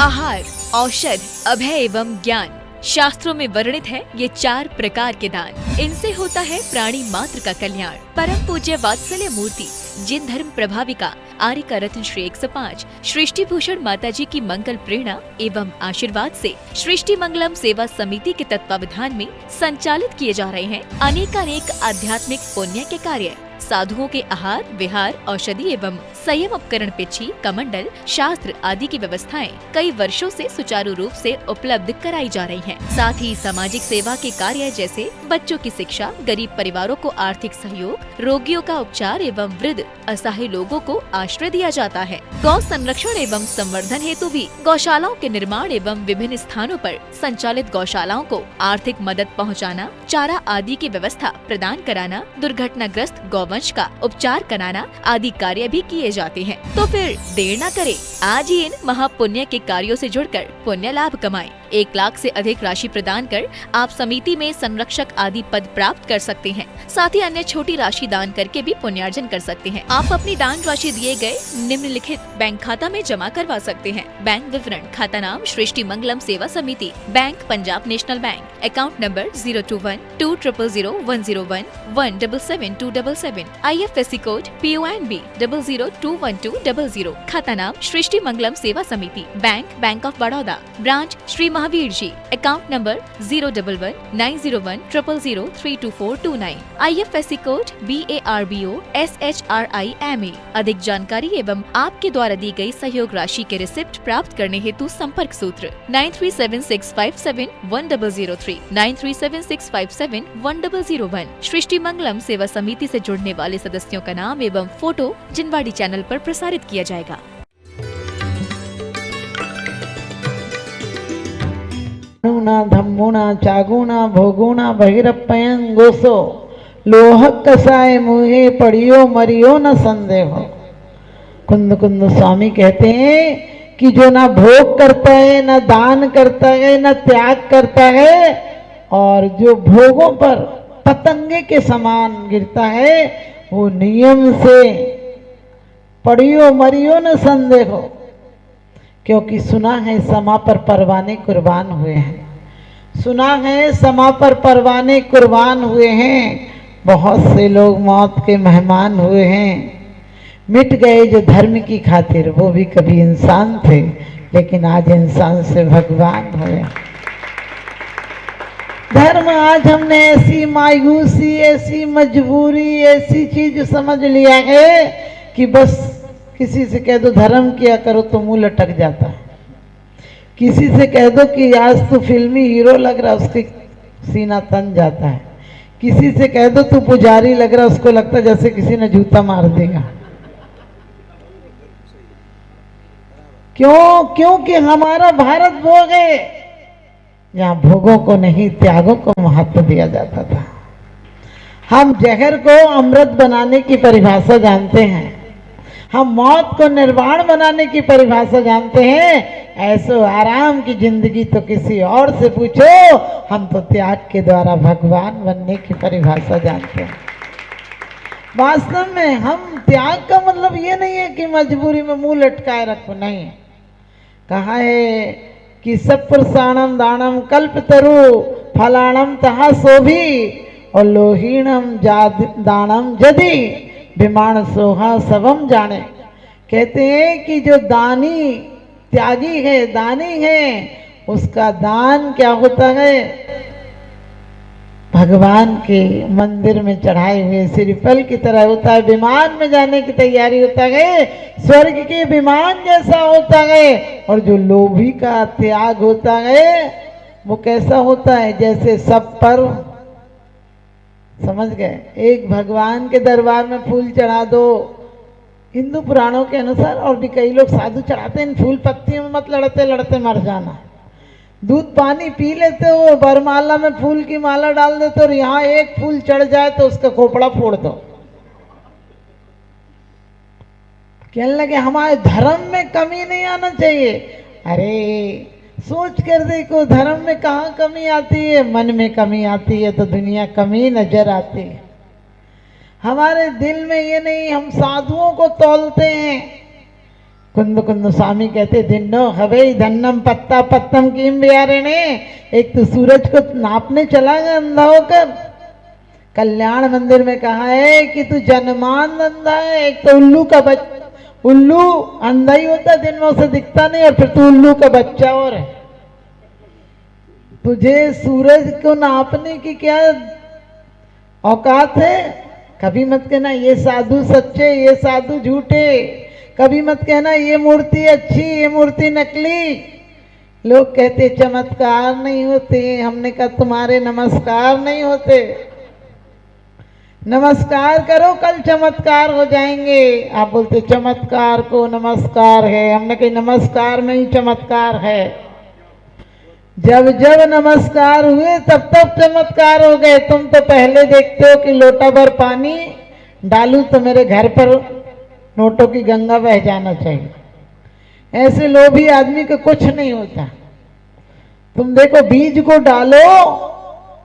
आहार, औषध, अभय एवं ज्ञान शास्त्रों में वर्णित है ये 4 प्रकार के दान। इनसे होता है प्राणी मात्र का कल्याण। परम पूज्य वात्सल्य मूर्ति जिन धर्म प्रभाविका आर्य रत्न श्री 105 सृष्टि भूषण माता जी की मंगल प्रेरणा एवं आशीर्वाद से सृष्टि मंगलम सेवा समिति के तत्वावधान में संचालित किए जा रहे हैं अनेकानेक आध्यात्मिक पुण्य के कार्य। साधुओं के आहार, विहार, औषधि एवं संयम उपकरण, पिछी, कमंडल, शास्त्र आदि की व्यवस्थाएं कई वर्षों से सुचारू रूप से उपलब्ध कराई जा रही हैं। साथ ही सामाजिक सेवा के कार्य जैसे बच्चों की शिक्षा, गरीब परिवारों को आर्थिक सहयोग, रोगियों का उपचार एवं वृद्ध असहाय लोगों को आश्रय दिया जाता है। गौ संरक्षण एवं संवर्धन हेतु भी गौशालाओं के निर्माण एवं विभिन्न स्थानों पर संचालित गौशालाओं को आर्थिक मदद पहुँचाना, चारा आदि की व्यवस्था प्रदान कराना, दुर्घटनाग्रस्त गौवंश का उपचार कराना आदि कार्य भी किए जाते हैं। तो फिर देर न करें, आज ही इन महापुण्य के कार्यों से जुड़कर पुण्य लाभ कमाएं। 1 लाख से अधिक राशि प्रदान कर आप समिति में संरक्षक आदि पद प्राप्त कर सकते हैं। साथ ही अन्य छोटी राशि दान करके भी पुण्यार्जन कर सकते हैं। आप अपनी दान राशि दिए गए निम्नलिखित बैंक खाता में जमा करवा सकते हैं। बैंक विवरण: खाता नाम Srishti Mangalam Seva Samiti, bank Punjab National Bank, account number 021-200101777277, IFSC code PONB 0021200, खाता नाम Srishti Mangalam Seva Samiti, bank of Baroda, branch Shri Mahavir ji, account number 011901000322429, IFSC code BARBO SHRIMA। अधिक जानकारी एवं आपके द्वारा दी गई सहयोग राशि के रिसिप्ट प्राप्त करने हेतु संपर्क सूत्र 9376571003, 9376571001। सृष्टि मंगलम सेवा समिति से जुड़ने वाले सदस्यों का नाम एवं फोटो जिनवाड़ी चैनल पर प्रसारित किया जाएगा। न धम्मुना चागुना भोगुना बहिरप्पयं गोसो लोह कसाय मुहे पड़ियो मरियो न संदेह। कुंद कुंद स्वामी कहते हैं कि जो ना भोग करता है, न दान करता है, न त्याग करता है, और जो भोगों पर पतंगे के समान गिरता है, वो नियम से पड़ियो मरियो न संदेह। क्योंकि सुना है समा पर परवाने कुर्बान हुए हैं, सुना है समा पर परवाने कुर्बान हुए हैं। बहुत से लोग मौत के मेहमान हुए हैं, मिट गए जो धर्म की खातिर, वो भी कभी इंसान थे लेकिन आज इंसान से भगवान हुए। धर्म आज हमने ऐसी मायूसी, ऐसी मजबूरी, ऐसी चीज समझ लिया है कि बस किसी से कह दो धर्म किया करो तो मुंह लटक जाता है। किसी से कह दो कि आज तू फिल्मी हीरो लग रहा, उसके सीना तन जाता है। किसी से कह दो तू पुजारी लग रहा, उसको लगता है जैसे किसी ने जूता मार देगा। क्यों? क्योंकि हमारा भारत भोग है, जहां भोगों को नहीं त्यागों को महत्व दिया जाता था। हम जहर को अमृत बनाने की परिभाषा जानते हैं, हम मौत को निर्वाण बनाने की परिभाषा जानते हैं। ऐसो आराम की जिंदगी तो किसी और से पूछो, हम तो त्याग के द्वारा भगवान बनने की परिभाषा जानते हैं। वास्तव में हम त्याग का मतलब ये नहीं है कि मजबूरी में मुंह लटकाए रखो, नहीं। कहा है कि सप्रसाणम दानम कल्पतरु फलाणम तहा शोभी और लोहीणम दानम जदि विमान सोहा सबम जाने। कहते हैं कि जो दानी त्यागी है, दानी है, उसका दान क्या होता है? भगवान के मंदिर में चढ़ाए हुए श्रीफल की तरह होता है। विमान में जाने की तैयारी होता है, स्वर्ग के विमान जैसा होता है। और जो लोभी का त्याग होता है वो कैसा होता है? जैसे सब पर, समझ गए, एक भगवान के दरबार में फूल चढ़ा दो, हिंदू पुराणों के अनुसार, और भी कई लोग साधु चढ़ाते हैं, फूल पत्तियों में मत लड़ते लड़ते मर जाना। दूध पानी पी लेते हो, बरमाला में फूल की माला डाल देते हो, और यहाँ एक फूल चढ़ जाए तो उसका खोपड़ा फोड़ दो। कहने लगे हमारे धर्म में कमी नहीं आना चाहिए। अरे सोच कर देखो, धर्म में कहाँ कमी आती है? मन में कमी आती है तो दुनिया कमी नजर आती है। हमारे दिल में ये नहीं, हम साधुओं को तौलते हैं कुंद कुंद स्वामी कहते दिनो हवे धन्नम पत्ता पत्तम कीम बिहारणे। एक तो सूरज को नापने चला गया अंधा होकर। कल्याण मंदिर में कहा है कि तू जन्मान अंधा है। एक तो उल्लू अंधा ही होता, दिन में उसे दिखता नहीं, और फिर तू उल्लू का बच्चा और है। तुझे सूरज को नापने की क्या औकात है? कभी मत कहना ये साधु सच्चे, ये साधु झूठे। कभी मत कहना ये मूर्ति अच्छी, ये मूर्ति नकली। लोग कहते चमत्कार नहीं होते। हमने कहा तुम्हारे नमस्कार नहीं होते। नमस्कार करो, कल चमत्कार हो जाएंगे। आप बोलते चमत्कार को नमस्कार है। हमने कहा नमस्कार में ही चमत्कार है। जब जब नमस्कार हुए तब तब चमत्कार हो गए। तुम तो पहले देखते हो कि लोटा भर पानी डालूं तो मेरे घर पर नोटों की गंगा बह जाना चाहिए। ऐसे लोभी आदमी को कुछ नहीं होता। तुम देखो बीज को डालो,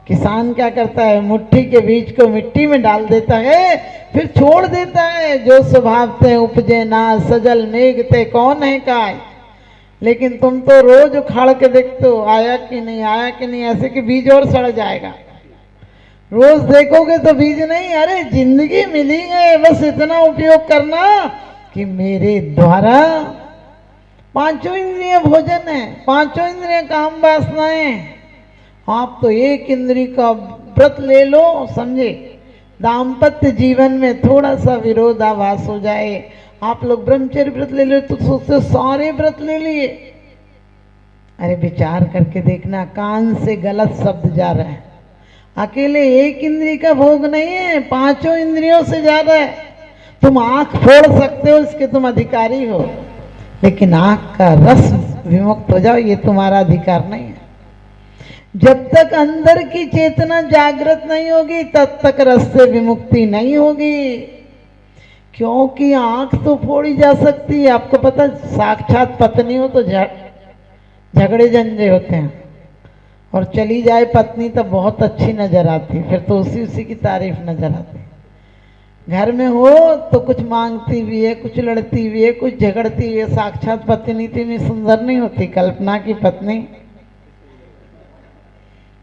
किसान क्या करता है, मुट्ठी के बीज को मिट्टी में डाल देता है, फिर छोड़ देता है। जो स्वभाव ते उपजे ना, सजल मेघ ते कौन है काय। लेकिन तुम तो रोज उखाड़ के देखते हो आया कि नहीं, आया कि नहीं, ऐसे कि बीज और सड़ जाएगा। रोज देखोगे तो बीज नहीं। अरे जिंदगी मिली है, बस इतना उपयोग करना कि मेरे द्वारा पांचों इंद्रिय भोजन है, पांचों इंद्रिय काम वासनाएं। आप तो एक इंद्री का व्रत ले लो, समझे। दाम्पत्य जीवन में थोड़ा सा विरोधाभास हो जाए, आप लोग ब्रह्मचर्य व्रत ले लो तो सोचते सारे व्रत ले लिए। अरे विचार करके देखना, कान से गलत शब्द जा रहा है। अकेले एक इंद्री का भोग नहीं है, पांचों इंद्रियों से जा रहा है। तुम आंख फोड़ सकते हो, इसके तुम अधिकारी हो, लेकिन आंख का रस विमुक्त हो जाओ ये तुम्हारा अधिकार नहीं है। जब तक अंदर की चेतना जागृत नहीं होगी तब तक रस से विमुक्ति नहीं होगी। क्योंकि आंख तो फोड़ी जा सकती है। आपको पता, साक्षात पत्नी हो तो झगड़े झंझे होते हैं, और चली जाए पत्नी तो बहुत अच्छी नजर आती, फिर तो उसी की तारीफ नजर आती। घर में हो तो कुछ मांगती भी है, कुछ लड़ती भी है, कुछ झगड़ती भी है। साक्षात पत्नी इतनी सुंदर नहीं होती। कल्पना की पत्नी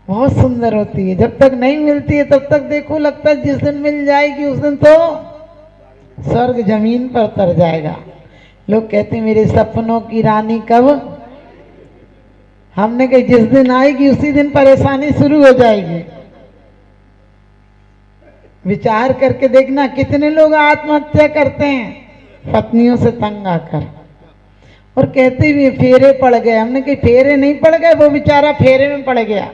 बहुत सुंदर होती है। जब तक नहीं मिलती है तब तक देखो लगता है जिस दिन मिल जाएगी उस दिन तो स्वर्ग जमीन पर उतर जाएगा। लोग कहते हैं मेरे सपनों की रानी कब। हमने कहा जिस दिन आएगी उसी दिन परेशानी शुरू हो जाएगी। विचार करके देखना, कितने लोग आत्महत्या करते हैं पत्नियों से तंग आकर, और कहते भी फेरे पड़ गए। हमने कहा फेरे नहीं पड़ गए, वो बेचारा फेरे में पड़ गया।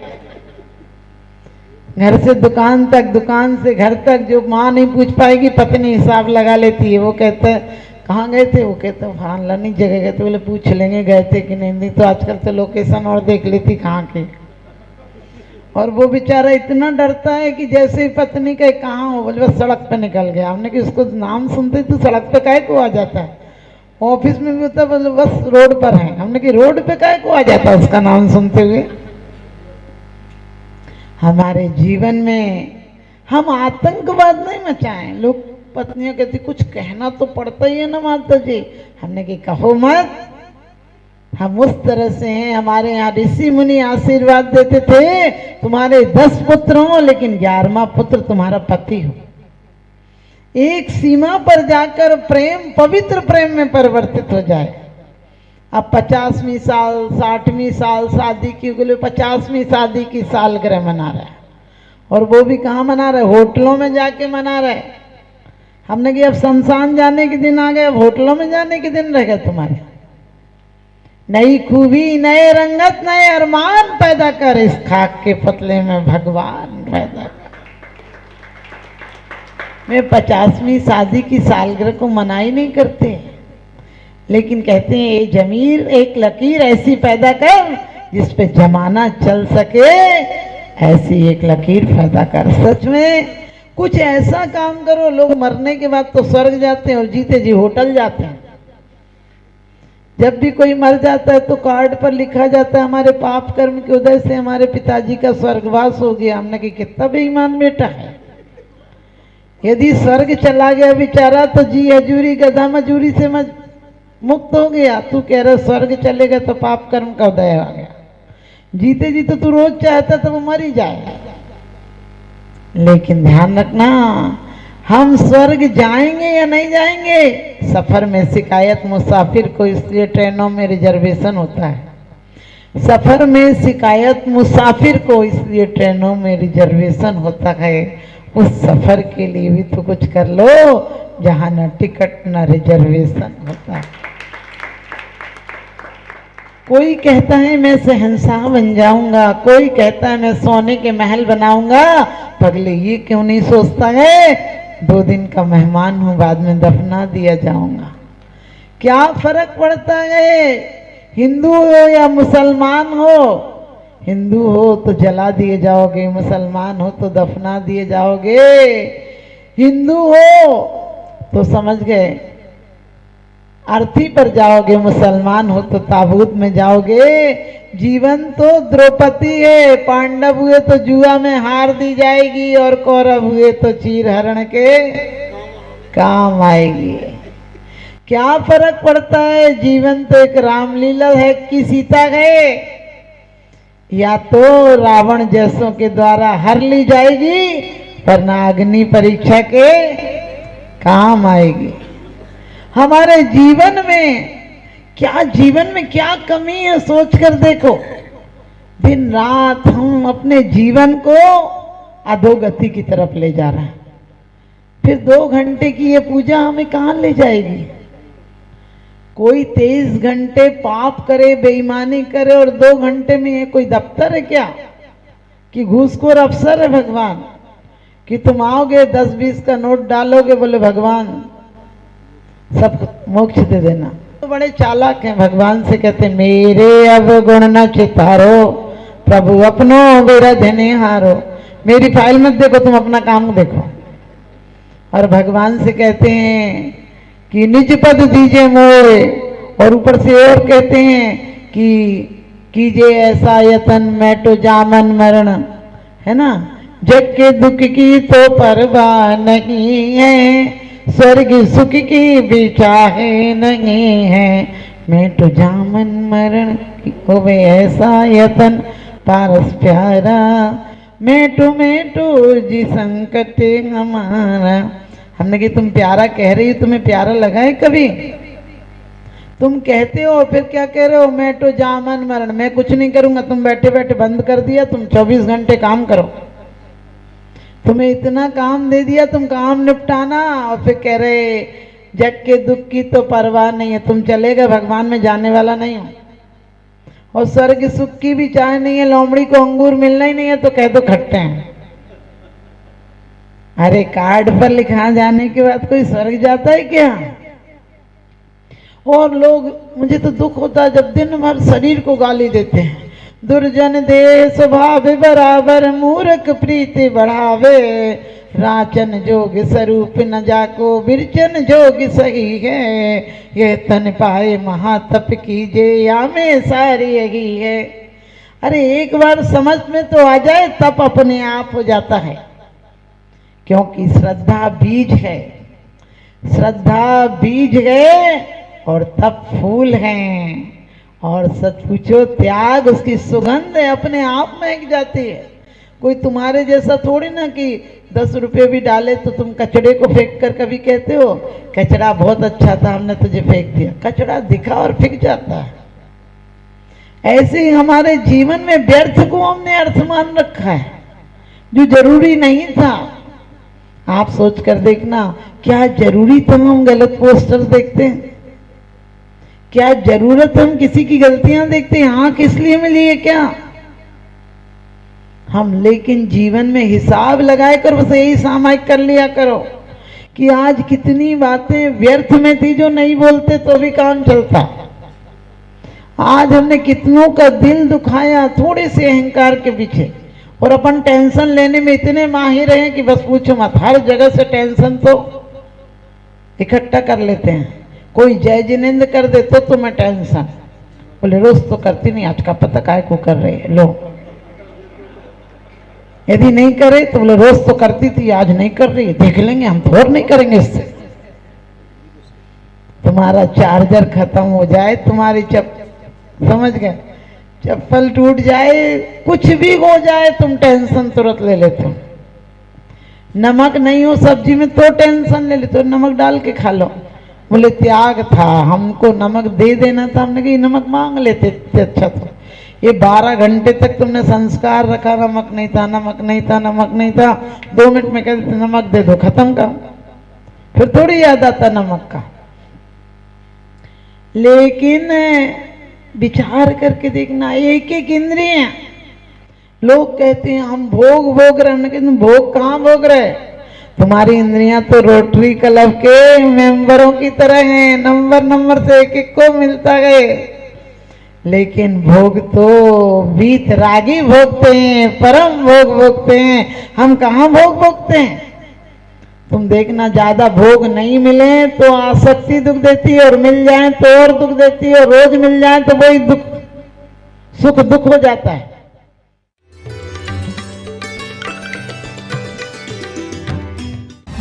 घर से दुकान तक, दुकान से घर तक, जो माँ नहीं पूछ पाएगी पत्नी हिसाब लगा लेती है। वो कहते हैं कहाँ गए थे, वो कहते हैं फलानी जगह गए थे। बोले पूछ लेंगे गए थे कि नहीं, तो आजकल तो लोकेशन और देख लेती कहाँ के। और वो बेचारा इतना डरता है कि जैसे ही पत्नी कहे कहाँ हो, बोले बस सड़क पे निकल गया। हमने कि उसको नाम सुनते तो सड़क पे काहे को आ जाता है। ऑफिस में भी होता है, बोले बस रोड पर है। हमने कि रोड पे काहे को आ जाता है उसका नाम सुनते हुए। हमारे जीवन में हम आतंकवाद नहीं मचाएं। लोग पत्नियां कहती कुछ कहना तो पड़ता ही है ना माता जी। हमने कि कहो मत, हम उस तरह से हैं। हमारे यहाँ ऋषि मुनि आशीर्वाद देते थे तुम्हारे 10 पुत्र हो लेकिन 11वां पुत्र तुम्हारा पति हो। एक सीमा पर जाकर प्रेम पवित्र प्रेम में परिवर्तित हो जाए। अब 50वीं साल 60वीं साल शादी की, 50वीं शादी की सालगिरह मना रहा है, और वो भी कहाँ मना रहे, होटलों में जाके मना रहे। हमने कि अब शमशान जाने के दिन आ गए, अब होटलों में जाने के दिन रह गए तुम्हारे। नई खूबी, नए रंगत, नए अरमान पैदा कर, इस खाक के पतले में भगवान पैदा कर। मैं 50वीं शादी की सालगिरह को मनाई नहीं करते, लेकिन कहते हैं ये जमीर एक लकीर ऐसी पैदा कर जिस पे जमाना चल सके, ऐसी एक लकीर पैदा कर। सच में कुछ ऐसा काम करो। लोग मरने के बाद तो स्वर्ग जाते हैं और जीते जी होटल जाते हैं। जब भी कोई मर जाता है तो कार्ड पर लिखा जाता है हमारे पाप कर्म के उदय से हमारे पिताजी का स्वर्गवास हो गया। हमने कि कितना बेईमान बेटा है। यदि स्वर्ग चला गया बेचारा तो जी हजूरी गधा मजूरी से मुक्त हो गया। तू कह रहा स्वर्ग चलेगा तो पाप कर्म का उदय आ गया। जीते जीते तू रोज चाहता तो वो मर ही जाए। लेकिन ध्यान रखना, हम स्वर्ग जाएंगे या नहीं जाएंगे, सफर में शिकायत मुसाफिर को, इसलिए ट्रेनों में रिजर्वेशन होता है। सफर में शिकायत मुसाफिर को, इसलिए ट्रेनों में रिजर्वेशन होता है। उस सफर के लिए भी तो कुछ कर लो जहां न टिकट न रिजर्वेशन होता है। कोई कहता है मैं शहंशाह बन जाऊंगा, कोई कहता है मैं सोने के महल बनाऊंगा। पगले ये क्यों नहीं सोचता है 2 दिन का मेहमान हूं, बाद में दफना दिया जाऊंगा। क्या फर्क पड़ता है हिंदू हो या मुसलमान हो? हिंदू हो तो जला दिए जाओगे, मुसलमान हो तो दफना दिए जाओगे। हिंदू हो तो समझ गए अर्थी पर जाओगे, मुसलमान हो तो ताबूत में जाओगे। जीवन तो द्रौपदी है, पांडव हुए तो जुआ में हार दी जाएगी और कौरव हुए तो चीर हरण के काम आएगी। क्या फर्क पड़ता है? जीवन तो एक रामलीला है कि सीता है, या तो रावण जैसों के द्वारा हर ली जाएगी पर ना अग्नि परीक्षा के काम आएगी। हमारे जीवन में क्या कमी है, सोच कर देखो। दिन रात हम अपने जीवन को अधोगति की तरफ ले जा रहे हैं। फिर 2 घंटे की ये पूजा हमें कहाँ ले जाएगी? कोई 23 घंटे पाप करे, बेईमानी करे और 2 घंटे में ये कोई दफ्तर है क्या कि घूसखोर अफसर है भगवान? कि तुम आओगे 10-20 का नोट डालोगे, बोले भगवान सब मोक्ष दे देना। तो बड़े चालाक हैं, भगवान से कहते मेरे अवगुण न चितारो, प्रभु अपनो विरध निहारो। मेरी फाइल मत देखो, तुम अपना काम देखो। और भगवान से कहते हैं कि निज पद दीजिए मोरे, और ऊपर से और कहते हैं कि कीजिए ऐसा यतन मैं तो जामन मरण, है ना। जग के दुख की तो परवाह नहीं है, स्वर्ग सुख की भी चाहे नहीं है। मैं तो जामन मरण होवे ऐसा यतन पारस प्यारा, मैं तो जी संकट हमारा। हमने कि तुम प्यारा कह रही हो, तुम्हें प्यारा लगा है कभी? तुम कहते हो फिर क्या कह रहे हो? मैं तो जामन मरण, मैं कुछ नहीं करूंगा, तुम बैठे बैठे बंद कर दिया, तुम 24 घंटे काम करो। तुम्हें इतना काम दे दिया, तुम काम निपटाना, और फिर कह रहे जग के दुख की तो परवाह नहीं है। तुम चले गए, भगवान में जाने वाला नहीं हो। और स्वर्ग सुख की भी चाह नहीं है, लोमड़ी को अंगूर मिलना ही नहीं है तो कह दो खट्टे हैं। अरे कार्ड पर लिखा जाने के बाद कोई स्वर्ग जाता है क्या? और लोग, मुझे तो दुख होता है जब दिन भर शरीर को गाली देते हैं। दुर्जन दे स्वभाव बराबर, मूर्ख प्रीति बढ़ावे, राचन जोग स्वरूप न जाको, बिरचन जोग सही है। ये तन पाए महातप कीजे, या में सारी यही है। अरे एक बार समझ में तो आ जाए तप अपने आप हो जाता है, क्योंकि श्रद्धा बीज है। श्रद्धा बीज है और तप फूल हैं। और सच पूछो, त्याग उसकी सुगंध है, अपने आप महक जाती है। कोई तुम्हारे जैसा थोड़ी ना कि 10 रुपये भी डाले तो तुम कचड़े को फेंक कर कभी कहते हो कचड़ा बहुत अच्छा था हमने तुझे फेंक दिया। कचड़ा दिखा और फेंक जाता है। ऐसे ही हमारे जीवन में व्यर्थ को हमने अर्थ मान रखा है जो जरूरी नहीं था। आप सोच कर देखना, क्या जरूरी था हम गलत पोस्टर देखते हैं? क्या जरूरत हम किसी की गलतियां देखते हैं? आंख इसलिए मिली है क्या हम? लेकिन जीवन में हिसाब लगाए कर बस यही सामायिक कर लिया करो कि आज कितनी बातें व्यर्थ में थी जो नहीं बोलते तो भी काम चलता। आज हमने कितनों का दिल दुखाया थोड़े से अहंकार के पीछे, और अपन टेंशन लेने में इतने माहिर हैं कि बस पूछो मत। हर जगह से टेंशन तो इकट्ठा कर लेते हैं। कोई जय जिनेंद्र कर दे तो तुम्हें टेंशन, बोले रोज तो करती नहीं, आज का पता काय को कर रहे हैं। लो, यदि नहीं करे तो बोले रोज तो करती थी, आज नहीं कर रही, देख लेंगे हम तो और नहीं करेंगे इससे। तुम्हारा चार्जर खत्म हो जाए, तुम्हारी समझ गए, चप्पल टूट जाए, कुछ भी हो जाए, तुम टेंशन तुरंत ले लेते हो। नमक नहीं हो सब्जी में तो टेंशन ले लेते हो, नमक डाल के खा लो। बोले त्याग था, हमको नमक दे देना था, हमने कहा नमक मांग लेते अच्छा। तो ये 12 घंटे तक तुमने संस्कार रखा, नमक नहीं था, नमक नहीं था, नमक नहीं था, 2 मिनट में कहते नमक दे दो, खत्म काम, फिर थोड़ी याद आता नमक का। लेकिन विचार करके देखना, एक एक इंद्रिय, लोग कहते हैं हम भोग भोग रहे हैं, तुम भोग कहाँ भोग रहे? तुम्हारी इंद्रियां तो रोटरी क्लब के मेंबरों की तरह हैं, नंबर नंबर से एक एक को मिलता गए, लेकिन भोग तो वीतरागी भोगते हैं, परम भोग भोगते हैं। हम कहाँ भोग भोगते हैं? तुम देखना, ज्यादा भोग नहीं मिले तो आसक्ति दुख देती है, और मिल जाए तो और दुख देती है, और रोज मिल जाए तो वही दुख सुख दुख हो जाता है।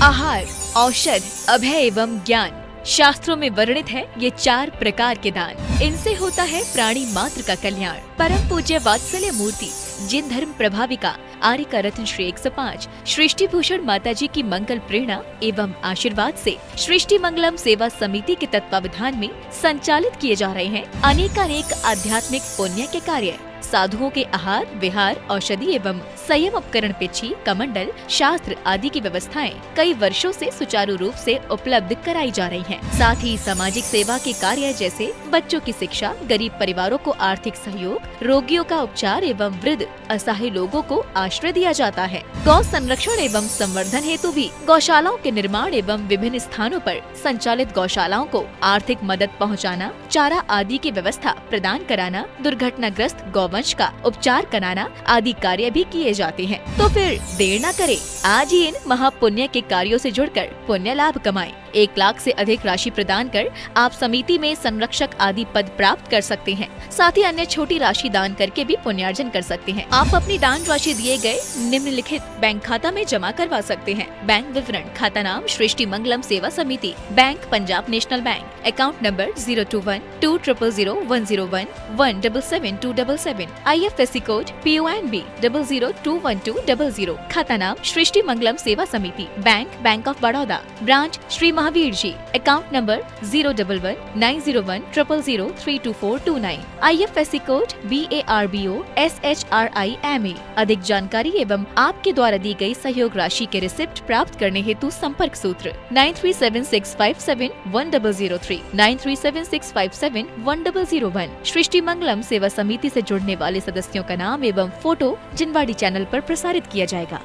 आहार, औषध, अभय एवं ज्ञान, शास्त्रों में वर्णित है ये 4 प्रकार के दान। इनसे होता है प्राणी मात्र का कल्याण। परम पूज्य वात्सल्य मूर्ति जिन धर्म प्रभाविका आर्यका रत्न श्री 105 सृष्टि भूषण माता जी की मंगल प्रेरणा एवं आशीर्वाद से सृष्टि मंगलम सेवा समिति के तत्वावधान में संचालित किए जा रहे हैं अनेकानेक आध्यात्मिक पुण्य के कार्य। साधुओं के आहार, विहार, औषधि एवं संयम उपकरण, पिछी, कमंडल, शास्त्र आदि की व्यवस्थाएं कई वर्षों से सुचारू रूप से उपलब्ध कराई जा रही हैं। साथ ही सामाजिक सेवा के कार्य जैसे बच्चों की शिक्षा, गरीब परिवारों को आर्थिक सहयोग, रोगियों का उपचार एवं वृद्ध असहाय लोगों को आश्रय दिया जाता है। गौ संरक्षण एवं संवर्धन हेतु भी गौशालाओं के निर्माण एवं विभिन्न स्थानों पर संचालित गौशालाओं को आर्थिक मदद पहुँचाना, चारा आदि की व्यवस्था प्रदान कराना, दुर्घटनाग्रस्त गौवंश का उपचार कराना आदि कार्य भी किए जाते हैं। तो फिर देर न करें, आज ही इन महापुण्य के कार्यों से जुड़कर पुण्य लाभ कमाएं। 1 लाख से अधिक राशि प्रदान कर आप समिति में संरक्षक आदि पद प्राप्त कर सकते हैं। साथ ही अन्य छोटी राशि दान करके भी पुण्यार्जन कर सकते हैं। आप अपनी दान राशि दिए गए निम्नलिखित बैंक खाता में जमा करवा सकते हैं। बैंक विवरण: खाता नाम Srishti Mangalam Seva Samiti, bank Punjab National Bank, account number 021200101777277, IFSC code PONB 0021200, खाता नाम Srishti Mangalam Seva Samiti, bank of Baroda, branch Shri Mahavir ji, account number 011900000032429, IFSC code BARBO SHRIMA। अधिक जानकारी एवं आपके द्वारा दी गई सहयोग राशि के रिसिप्ट प्राप्त करने हेतु संपर्क सूत्र 9376571003, 9376571001। सृष्टि मंगलम सेवा समिति से जुड़ने वाले सदस्यों का नाम एवं फोटो जिनवाड़ी चैनल पर प्रसारित किया जाएगा।